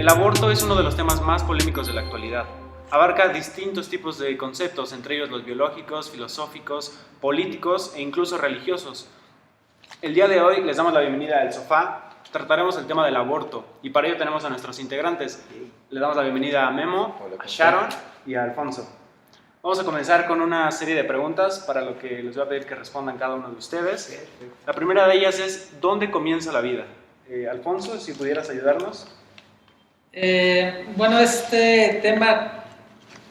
El aborto es uno de los temas más polémicos de la actualidad. Abarca distintos tipos de conceptos, entre ellos los biológicos, filosóficos, políticos e incluso religiosos. El día de hoy les damos la bienvenida al Sofá. Trataremos el tema del aborto y para ello tenemos a nuestros integrantes. Le damos la bienvenida a Memo, a Sharon y a Alfonso. Vamos a comenzar con una serie de preguntas para lo que les voy a pedir que respondan cada uno de ustedes. La primera de ellas es, ¿dónde comienza la vida? Alfonso, si pudieras ayudarnos. Bueno, este tema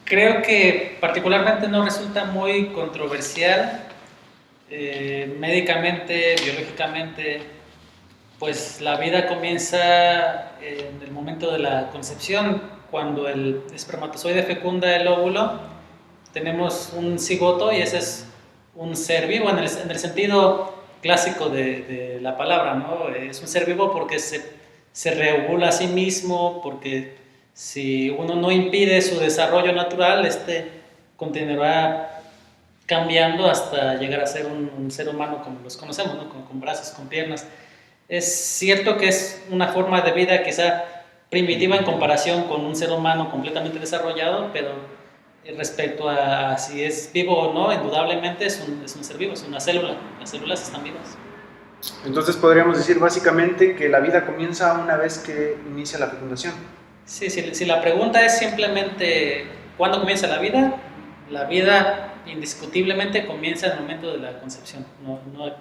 creo que particularmente no resulta muy controversial. Médicamente, biológicamente, pues la vida comienza en el momento de la concepción, cuando el espermatozoide fecunda el óvulo. Tenemos un cigoto y ese es un ser vivo en el sentido clásico de la palabra, ¿no? Es un ser vivo porque se reovula a sí mismo, porque si uno no impide su desarrollo natural, continuará cambiando hasta llegar a ser un ser humano como los conocemos, ¿no? Con brazos, con piernas. Es cierto que es una forma de vida quizá primitiva en comparación con un ser humano completamente desarrollado, pero respecto a si es vivo o no, indudablemente es un ser vivo, es una célula. Las células están vivas. Entonces podríamos decir básicamente que la vida comienza una vez que inicia la fecundación. Sí, si la pregunta es simplemente ¿cuándo comienza la vida indiscutiblemente comienza en el momento de la concepción.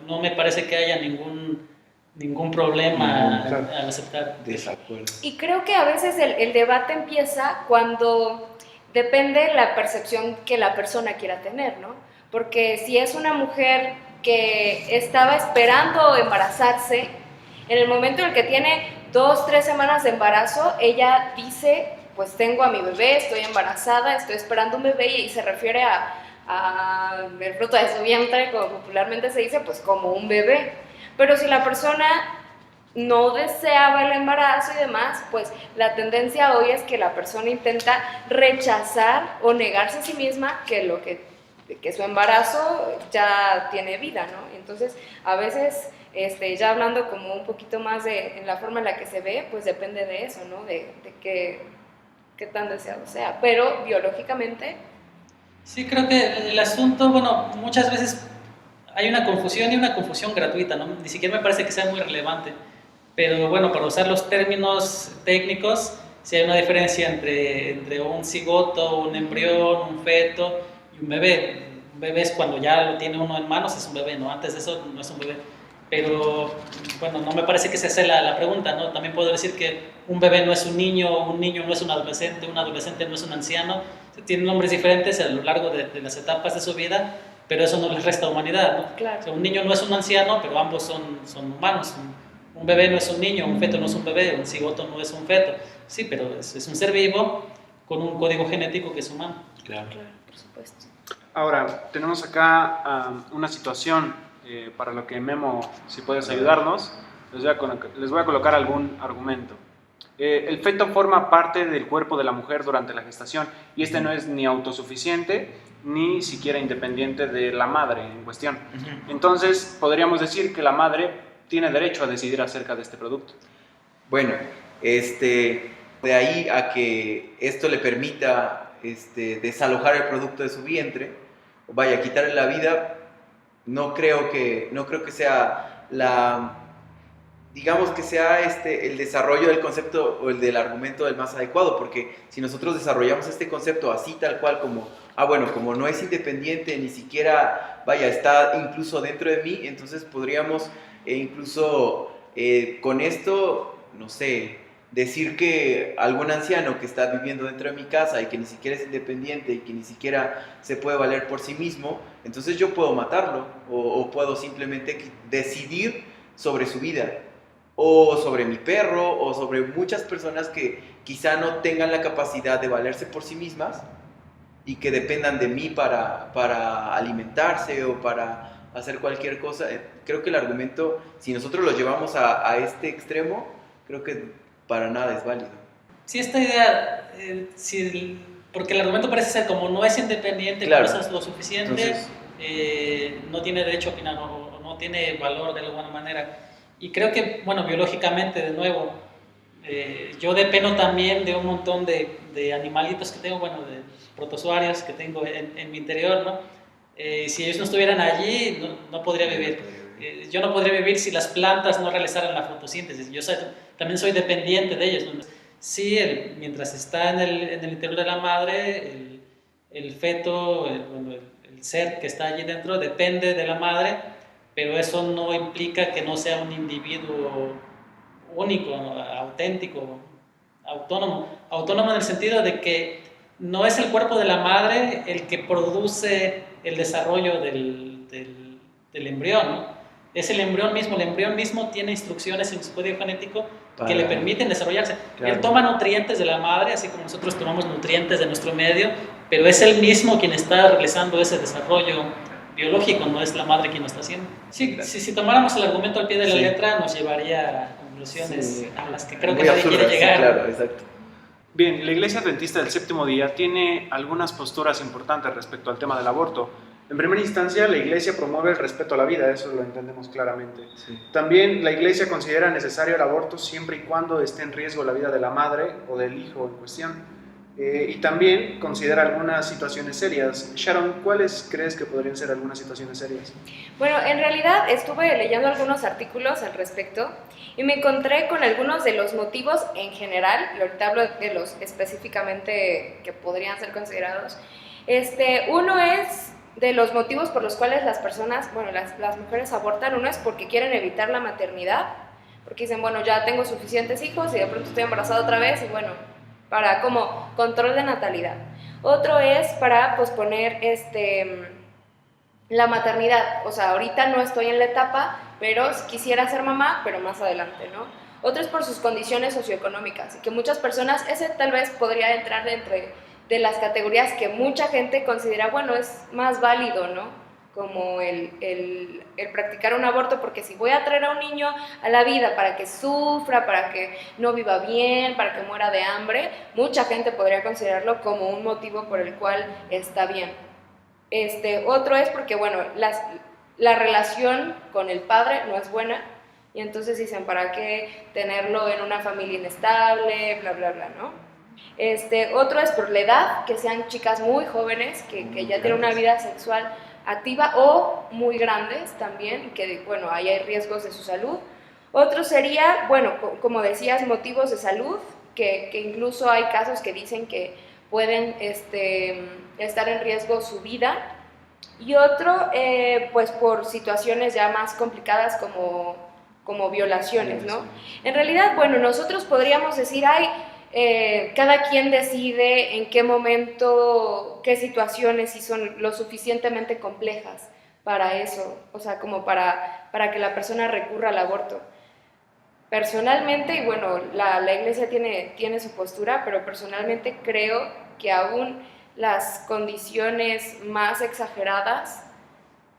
No me parece que haya ningún problema al aceptar. Desacuerdo. Y creo que a veces el debate empieza cuando depende la percepción que la persona quiera tener, ¿no? Porque si es una mujer que estaba esperando embarazarse, en el momento en el que tiene 2-3 semanas de embarazo, ella dice, pues tengo a mi bebé, estoy embarazada, estoy esperando un bebé, y se refiere a el fruto de su vientre, como popularmente se dice, pues como un bebé. Pero si la persona no deseaba el embarazo y demás, pues la tendencia hoy es que la persona intenta rechazar o negarse a sí misma que su embarazo ya tiene vida, ¿no? Entonces, a veces, ya hablando como un poquito más en la forma en la que se ve, pues depende de eso, ¿no? De qué tan deseado sea. Pero biológicamente... Sí, creo que el asunto, bueno, muchas veces hay una confusión y una confusión gratuita, ¿no? Ni siquiera me parece que sea muy relevante. Pero bueno, para usar los términos técnicos, sí hay una diferencia entre un cigoto, un embrión, un feto y un bebé. Un bebé es cuando ya lo tiene uno en manos, es un bebé, ¿no? Antes de eso no es un bebé. Pero bueno, no me parece que esa sea la pregunta, ¿no? También puedo decir que un bebé no es un niño no es un adolescente no es un anciano. Tienen nombres diferentes a lo largo de las etapas de su vida, pero eso no les resta humanidad, ¿no? Claro. O sea, un niño no es un anciano, pero ambos son humanos. Un bebé no es un niño, un feto no es un bebé, un cigoto no es un feto. Sí, pero es un ser vivo con un código genético que es humano. Claro, por supuesto. Ahora, tenemos acá una situación para lo que Memo, si puedes ayudarnos, les voy a colocar algún argumento. El feto forma parte del cuerpo de la mujer durante la gestación y no es ni autosuficiente ni siquiera independiente de la madre en cuestión. Entonces, podríamos decir que la madre tiene derecho a decidir acerca de este producto. Bueno, de ahí a que esto le permita desalojar el producto de su vientre, vaya, quitarle la vida, no creo que sea digamos que sea el desarrollo del concepto o el del argumento el más adecuado, porque si nosotros desarrollamos este concepto así tal cual como, como no es independiente, ni siquiera, vaya, está incluso dentro de mí, entonces podríamos incluso con esto, no sé, decir que algún anciano que está viviendo dentro de mi casa y que ni siquiera es independiente y que ni siquiera se puede valer por sí mismo, entonces yo puedo matarlo o puedo simplemente decidir sobre su vida o sobre mi perro o sobre muchas personas que quizá no tengan la capacidad de valerse por sí mismas y que dependan de mí para alimentarse o para hacer cualquier cosa. Creo que el argumento, si nosotros lo llevamos a este extremo, creo que para nada es válido. Sí, esta idea, porque el argumento parece ser como no es independiente, claro, no es lo suficiente, entonces, no tiene derecho a opinar o no tiene valor de alguna manera. Y creo que, bueno, biológicamente, de nuevo, Yo dependo también de un montón de animalitos que tengo, bueno, de protozoarios que tengo en mi interior, ¿no? Si ellos no estuvieran allí, no podría vivir. Yo no podría vivir si las plantas no realizaran la fotosíntesis. También soy dependiente de ellos, ¿no? Sí, mientras está en el interior de la madre, el feto, bueno, el ser que está allí dentro depende de la madre, pero eso no implica que no sea un individuo único, ¿no? Auténtico, autónomo en el sentido de que no es el cuerpo de la madre el que produce el desarrollo del embrión, ¿no? Es el embrión mismo tiene instrucciones en su código genético que le permiten desarrollarse. Claro. Él toma nutrientes de la madre, así como nosotros tomamos nutrientes de nuestro medio, pero es él mismo quien está realizando ese desarrollo biológico, no es la madre quien lo está haciendo. Sí, si tomáramos el argumento al pie de la letra, nos llevaría a conclusiones a las que creo que nadie quiere llegar. Sí, claro, exacto. Bien, la Iglesia Adventista del Séptimo Día tiene algunas posturas importantes respecto al tema del aborto. En primera instancia, la Iglesia promueve el respeto a la vida, eso lo entendemos claramente. Sí. También la Iglesia considera necesario el aborto siempre y cuando esté en riesgo la vida de la madre o del hijo en cuestión. Y también considera algunas situaciones serias. Sharon, ¿cuáles crees que podrían ser algunas situaciones serias? Bueno, en realidad estuve leyendo algunos artículos al respecto y me encontré con algunos de los motivos en general, y ahorita hablo de los específicamente que podrían ser considerados. Uno es de los motivos por los cuales las personas, bueno, las mujeres abortan. Uno es porque quieren evitar la maternidad, porque dicen, bueno, ya tengo suficientes hijos y de pronto estoy embarazada otra vez y bueno, para como control de natalidad. Otro es para posponer la maternidad, o sea, ahorita no estoy en la etapa, pero quisiera ser mamá, pero más adelante, ¿no? Otro es por sus condiciones socioeconómicas, y que muchas personas, ese tal vez podría entrar dentro de las categorías que mucha gente considera, bueno, es más válido, ¿no? Como el practicar un aborto, porque si voy a traer a un niño a la vida para que sufra, para que no viva bien, para que muera de hambre, mucha gente podría considerarlo como un motivo por el cual está bien. Otro es porque, bueno, la relación con el padre no es buena, y entonces dicen, ¿para qué tenerlo en una familia inestable? Bla, bla, bla, ¿no? Otro es por la edad, que sean chicas muy jóvenes, que ya tienen una vida sexual activa, o muy grandes también, que, bueno, ahí hay riesgos de su salud. Otro sería, bueno, como decías, motivos de salud, que incluso hay casos que dicen que pueden estar en riesgo su vida. Y otro, pues por situaciones ya más complicadas como violaciones, ¿no? En realidad, bueno, nosotros podríamos decir, cada quien decide en qué momento, qué situaciones, si son lo suficientemente complejas para eso, o sea, como para que la persona recurra al aborto. Personalmente, y bueno, la Iglesia tiene su postura, pero personalmente creo que aún las condiciones más exageradas,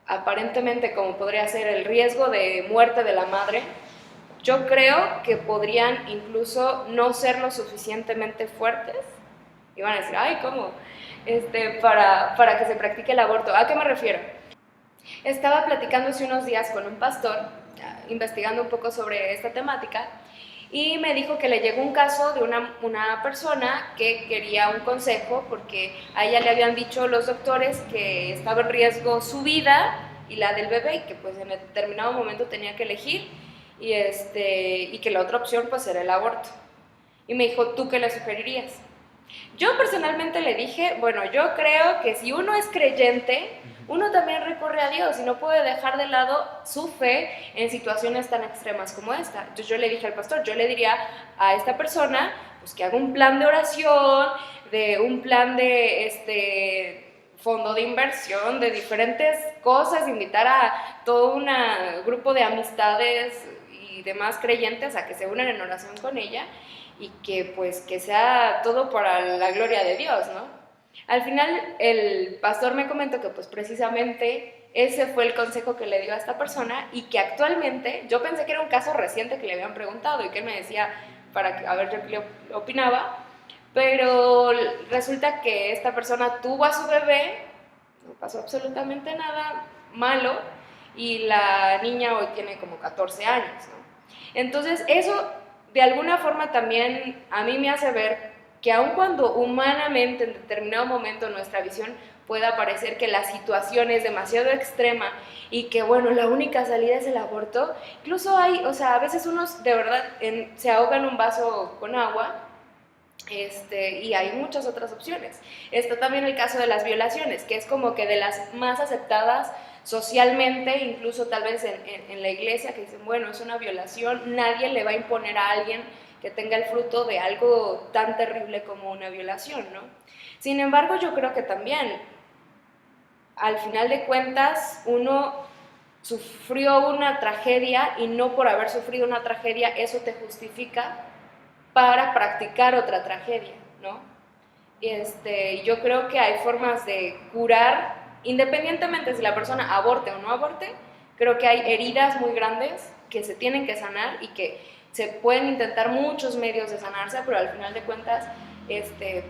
aparentemente como podría ser el riesgo de muerte de la madre, yo creo que podrían incluso no ser lo suficientemente fuertes y van a decir, ay, ¿cómo? Para que se practique el aborto. ¿A qué me refiero? Estaba platicando hace unos días con un pastor, investigando un poco sobre esta temática, y me dijo que le llegó un caso de una persona que quería un consejo porque a ella le habían dicho los doctores que estaba en riesgo su vida y la del bebé, y que pues en determinado momento tenía que elegir, y que la otra opción pues era el aborto. Y me dijo, ¿tú qué le sugerirías? Yo personalmente le dije, bueno, yo creo que si uno es creyente, uno también recurre a Dios y no puede dejar de lado su fe en situaciones tan extremas como esta. Entonces yo le dije al pastor, yo le diría a esta persona pues que haga un plan de oración, un plan de fondo de inversión, de diferentes cosas, invitar a todo un grupo de amistades y demás creyentes a que se unan en oración con ella, y que pues que sea todo para la gloria de Dios, ¿no? Al final el pastor me comentó que pues precisamente ese fue el consejo que le dio a esta persona, y que actualmente, yo pensé que era un caso reciente que le habían preguntado y que él me decía a ver yo qué le opinaba, pero resulta que esta persona tuvo a su bebé, no pasó absolutamente nada malo, y la niña hoy tiene como 14 años, ¿no? Entonces eso de alguna forma también a mí me hace ver que aun cuando humanamente en determinado momento nuestra visión pueda parecer que la situación es demasiado extrema y que, bueno, la única salida es el aborto, incluso hay, o sea, a veces unos de verdad se ahogan un vaso con agua, y hay muchas otras opciones. Está también el caso de las violaciones, que es como que de las más aceptadas socialmente, incluso tal vez en la iglesia, que dicen, bueno, es una violación, nadie le va a imponer a alguien que tenga el fruto de algo tan terrible como una violación, ¿no? Sin embargo, yo creo que también, al final de cuentas, uno sufrió una tragedia y no por haber sufrido una tragedia eso te justifica para practicar otra tragedia, ¿no? Yo creo que hay formas de curar, independientemente si la persona aborte o no aborte, creo que hay heridas muy grandes que se tienen que sanar y que se pueden intentar muchos medios de sanarse, pero al final de cuentas,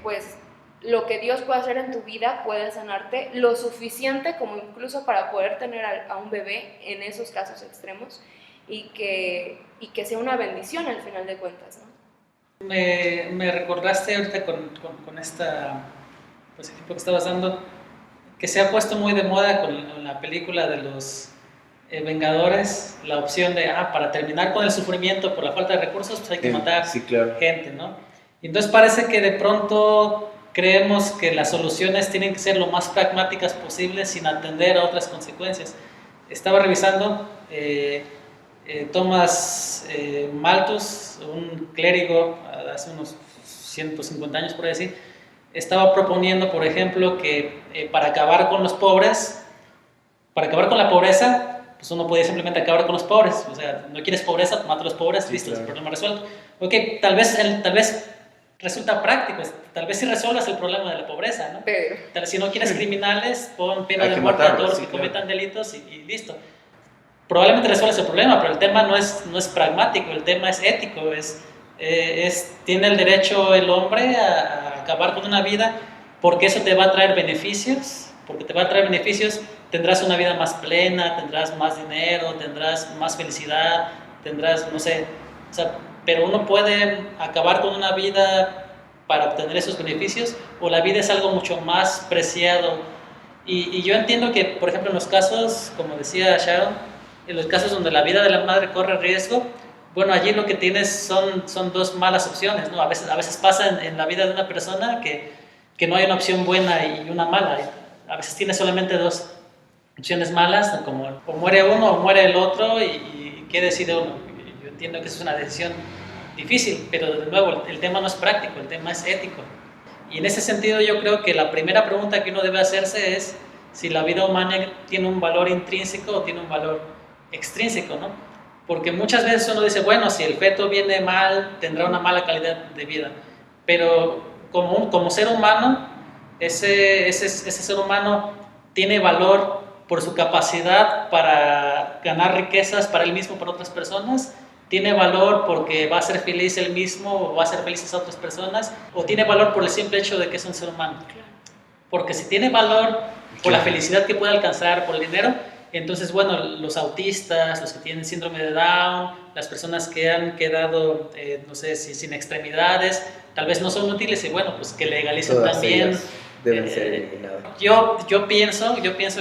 pues lo que Dios puede hacer en tu vida puede sanarte lo suficiente como incluso para poder tener a un bebé en esos casos extremos y que sea una bendición al final de cuentas, ¿no? Me recordaste ahorita con esta, pues, ejemplo que estabas dando, que se ha puesto muy de moda con la película de los Vengadores, la opción de, para terminar con el sufrimiento por la falta de recursos, pues hay que matar gente, ¿no? Y entonces parece que de pronto creemos que las soluciones tienen que ser lo más pragmáticas posibles sin atender a otras consecuencias. Estaba revisando... Thomas Malthus, un clérigo hace unos 150 años por decir, estaba proponiendo, por ejemplo, que para acabar con los pobres, para acabar con la pobreza, pues uno podía simplemente acabar con los pobres. O sea, no quieres pobreza, mata a los pobres, listo, claro. El problema resuelto. Ok, tal vez resulta práctico, tal vez si resuelvas el problema de la pobreza, ¿no? Pero tal vez si no quieres criminales, pon pena de muerte a todos los que cometan delitos y listo. Probablemente resuelve ese problema, pero el tema no es pragmático, el tema es ético, tiene el derecho el hombre a acabar con una vida porque eso te va a traer beneficios, tendrás una vida más plena, tendrás más dinero, tendrás más felicidad, tendrás, no sé, o sea, pero uno puede acabar con una vida para obtener esos beneficios o la vida es algo mucho más preciado y yo entiendo que, por ejemplo, en los casos, como decía Sharon, en los casos donde la vida de la madre corre riesgo, bueno, allí lo que tienes son dos malas opciones, ¿no? A veces pasa en la vida de una persona que no hay una opción buena y una mala. A veces tienes solamente dos opciones malas, ¿no? Como o muere uno o muere el otro y ¿qué decide uno? Yo entiendo que eso es una decisión difícil, pero de nuevo el tema no es práctico, el tema es ético. Y en ese sentido yo creo que la primera pregunta que uno debe hacerse es si la vida humana tiene un valor intrínseco o tiene un valor extrínseco, ¿no? Porque muchas veces uno dice, bueno, si el feto viene mal, tendrá una mala calidad de vida, pero como ser humano, ese ser humano tiene valor por su capacidad para ganar riquezas para él mismo, para otras personas, tiene valor porque va a ser feliz él mismo o va a ser felices a otras personas, o tiene valor por el simple hecho de que es un ser humano. Porque si tiene valor por la felicidad que puede alcanzar, por el dinero, entonces, bueno, los autistas, los que tienen síndrome de Down, las personas que han quedado, no sé, sin extremidades, tal vez no son útiles y bueno, pues que legalicen todas también. Deben ser eliminadas. Yo pienso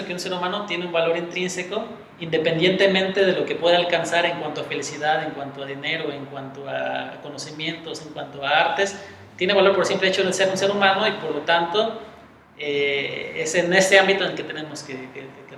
que un ser humano tiene un valor intrínseco, independientemente de lo que pueda alcanzar en cuanto a felicidad, en cuanto a dinero, en cuanto a conocimientos, en cuanto a artes. Tiene valor por el simple hecho de ser un ser humano y por lo tanto es en este ámbito en que tenemos que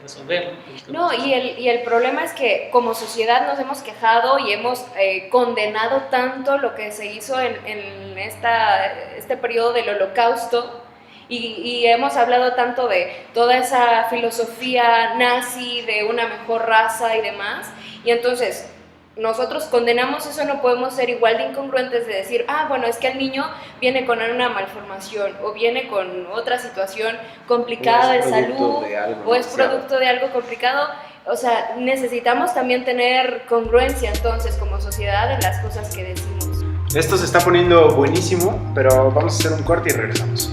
resolverlo. No, y el problema es que como sociedad nos hemos quejado y hemos condenado tanto lo que se hizo en este periodo del Holocausto y hemos hablado tanto de toda esa filosofía nazi, de una mejor raza y demás, y entonces nosotros condenamos eso, no podemos ser igual de incongruentes de decir, bueno, es que el niño viene con una malformación o viene con otra situación complicada de salud o es producto de algo complicado. O sea, necesitamos también tener congruencia entonces como sociedad en las cosas que decimos. Esto se está poniendo buenísimo, pero vamos a hacer un corte y regresamos.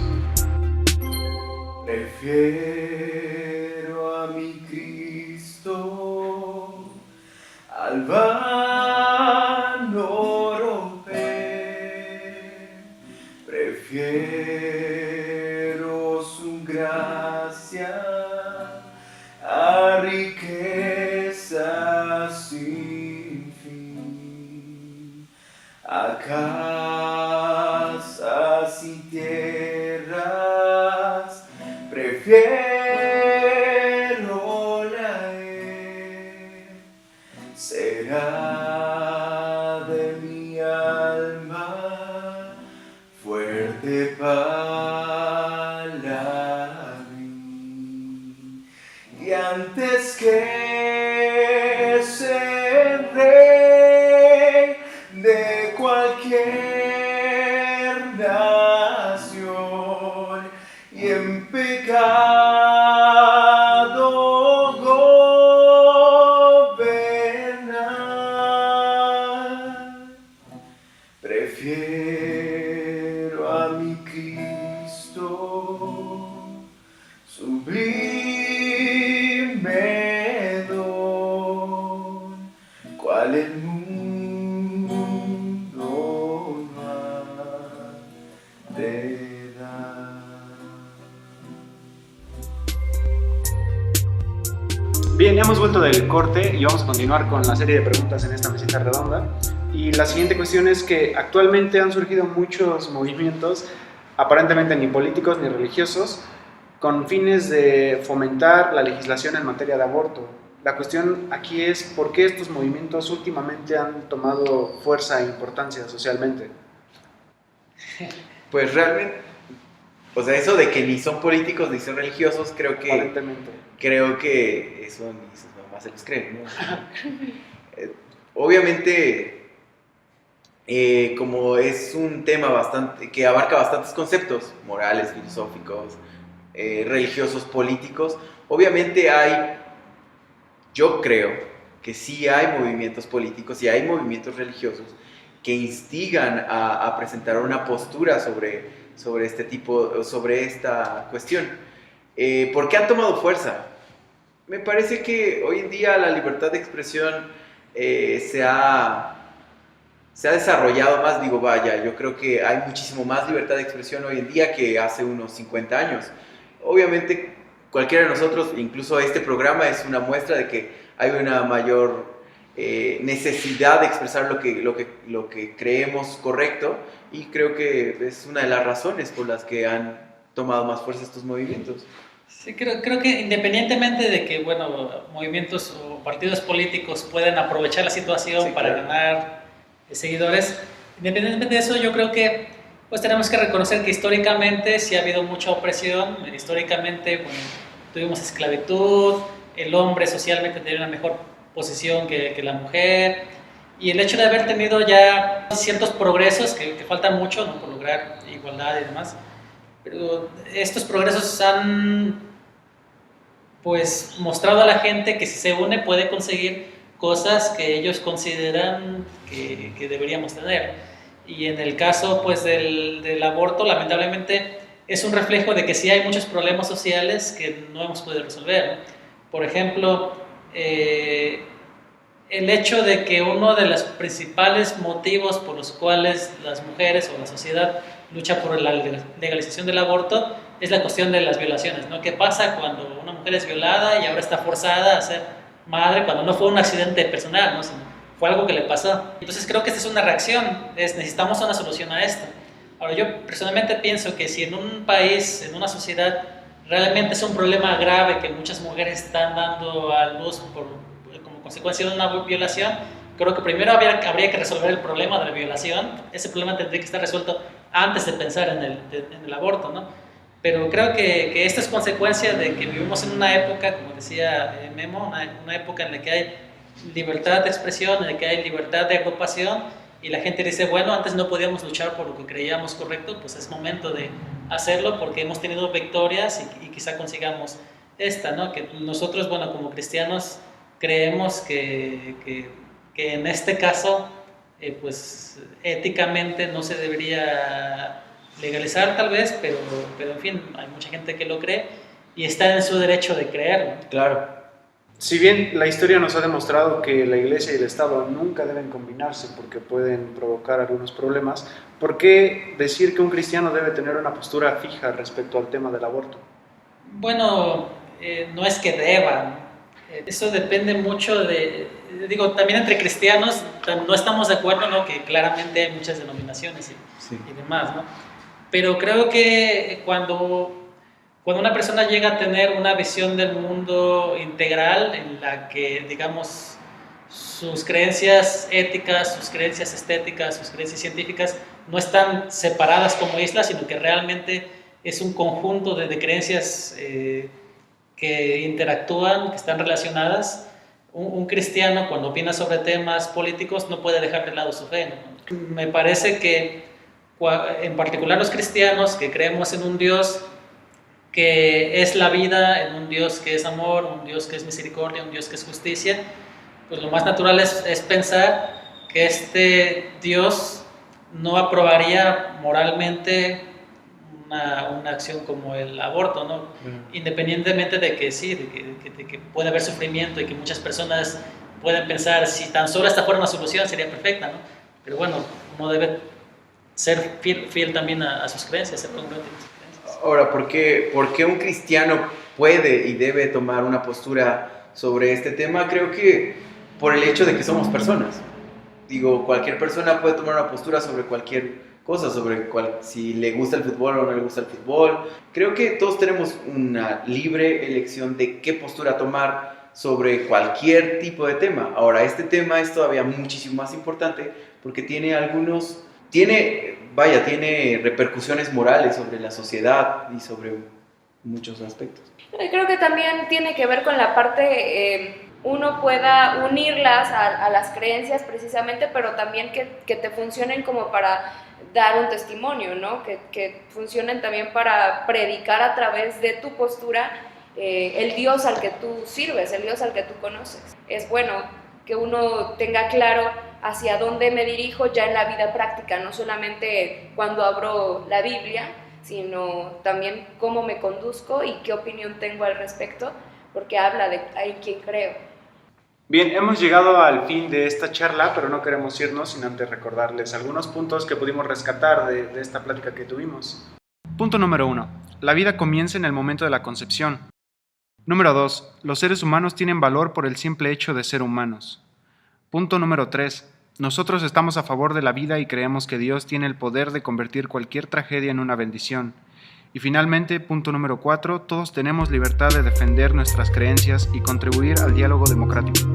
Prefiero a mi Cristo al vano oro casas y tierras, prefiero la será de mi alma fuerte para mí. Y antes que ser rey de cualquier nación y en pecado gobernar, prefiero a mi Cristo sublime don, cual el mundo no ha de dar. Bien, ya hemos vuelto del corte y vamos a continuar con la serie de preguntas en esta mesita redonda. Y la siguiente cuestión es que actualmente han surgido muchos movimientos, aparentemente ni políticos ni religiosos, con fines de fomentar la legislación en materia de aborto. La cuestión aquí es por qué estos movimientos últimamente han tomado fuerza e importancia socialmente. Pues realmente, o sea, eso de que ni son políticos ni son religiosos, creo que eso ni sus mamás se los creen, ¿no? Obviamente, como es un tema que abarca bastantes conceptos morales, filosóficos, religiosos, políticos, obviamente yo creo que sí hay movimientos políticos y hay movimientos religiosos que instigan a presentar una postura sobre esta cuestión. ¿Por qué han tomado fuerza? Me parece que hoy en día la libertad de expresión se ha desarrollado más, yo creo que hay muchísimo más libertad de expresión hoy en día que hace unos 50 años. Obviamente, cualquiera de nosotros, incluso este programa, es una muestra de que hay una mayor necesidad de expresar lo que creemos correcto, y creo que es una de las razones por las que han tomado más fuerza estos movimientos. Sí, creo que independientemente de que, movimientos o partidos políticos pueden aprovechar la situación para ganar seguidores, independientemente de eso, yo creo que pues tenemos que reconocer que históricamente sí ha habido mucha opresión. Históricamente, tuvimos esclavitud, el hombre socialmente tenía una mejor posición que la mujer, y el hecho de haber tenido ya ciertos progresos, que falta mucho, ¿no?, por lograr igualdad y demás, pero estos progresos han pues mostrado a la gente que si se une puede conseguir cosas que ellos consideran que deberíamos tener. Y en el caso pues del aborto, lamentablemente es un reflejo de que sí hay muchos problemas sociales que no hemos podido resolver. Por ejemplo, el hecho de que uno de los principales motivos por los cuales las mujeres o la sociedad lucha por la legalización del aborto es la cuestión de las violaciones, ¿no? ¿Qué pasa cuando una mujer es violada y ahora está forzada a ser madre cuando no fue un accidente personal, ¿no?, sino fue algo que le pasó? Entonces creo que esta es una reacción, necesitamos una solución a esto. Ahora, yo personalmente pienso que si en un país, en una sociedad, realmente es un problema grave que muchas mujeres están dando a luz como consecuencia de una violación, creo que primero habría que resolver el problema de la violación. Ese problema tendría que estar resuelto antes de pensar en el aborto, ¿no? Pero creo que esto es consecuencia de que vivimos en una época, como decía Memo, una época en la que hay libertad de expresión, en la que hay libertad de agrupación, y la gente dice, bueno, antes no podíamos luchar por lo que creíamos correcto, pues es momento de hacerlo porque hemos tenido victorias y quizá consigamos esta, ¿no? Que nosotros, como cristianos, creemos que en este caso, pues éticamente no se debería legalizar tal vez, pero en fin, hay mucha gente que lo cree y está en su derecho de creerlo. Claro. Si bien la historia nos ha demostrado que la Iglesia y el Estado nunca deben combinarse porque pueden provocar algunos problemas, ¿por qué decir que un cristiano debe tener una postura fija respecto al tema del aborto? Bueno, no es que deban, Eso depende mucho digo, también entre cristianos no estamos de acuerdo, ¿no? Que claramente hay muchas denominaciones y demás, ¿no? Pero creo que cuando una persona llega a tener una visión del mundo integral en la que, digamos, sus creencias éticas, sus creencias estéticas, sus creencias científicas no están separadas como islas, sino que realmente es un conjunto de creencias que interactúan, que están relacionadas. Un cristiano, cuando opina sobre temas políticos, no puede dejar de lado su fe, ¿no? Me parece que, en particular los cristianos, que creemos en un Dios que es la vida, en un Dios que es amor, un Dios que es misericordia, un Dios que es justicia, pues lo más natural es pensar que este Dios no aprobaría moralmente una acción como el aborto, ¿no? Independientemente de que sí, de que puede haber sufrimiento y que muchas personas pueden pensar, si tan solo esta fuera una solución sería perfecta, ¿no? Pero bueno, uno debe ser fiel también a sus creencias, ser congruente con sus creencias. Ahora, ¿por qué un cristiano puede y debe tomar una postura sobre este tema? Creo que por el hecho de que somos personas. Digo, cualquier persona puede tomar una postura sobre cualquier cosa, sobre si le gusta el fútbol o no le gusta el fútbol. Creo que todos tenemos una libre elección de qué postura tomar sobre cualquier tipo de tema. Ahora, este tema es todavía muchísimo más importante porque tiene repercusiones morales sobre la sociedad y sobre muchos aspectos. Creo que también tiene que ver con la parte, uno pueda unirlas a las creencias precisamente, pero también que te funcionen como para dar un testimonio, ¿no? Que funcionen también para predicar a través de tu postura el Dios al que tú sirves, el Dios al que tú conoces. Es bueno que uno tenga claro hacia dónde me dirijo ya en la vida práctica, no solamente cuando abro la Biblia, sino también cómo me conduzco y qué opinión tengo al respecto, porque habla de en quién creo. Bien, hemos llegado al fin de esta charla, pero no queremos irnos sin antes recordarles algunos puntos que pudimos rescatar de esta plática que tuvimos. Punto número 1. La vida comienza en el momento de la concepción. Número 2. Los seres humanos tienen valor por el simple hecho de ser humanos. Punto número 3. Nosotros estamos a favor de la vida y creemos que Dios tiene el poder de convertir cualquier tragedia en una bendición. Y finalmente, punto número 4, todos tenemos libertad de defender nuestras creencias y contribuir al diálogo democrático.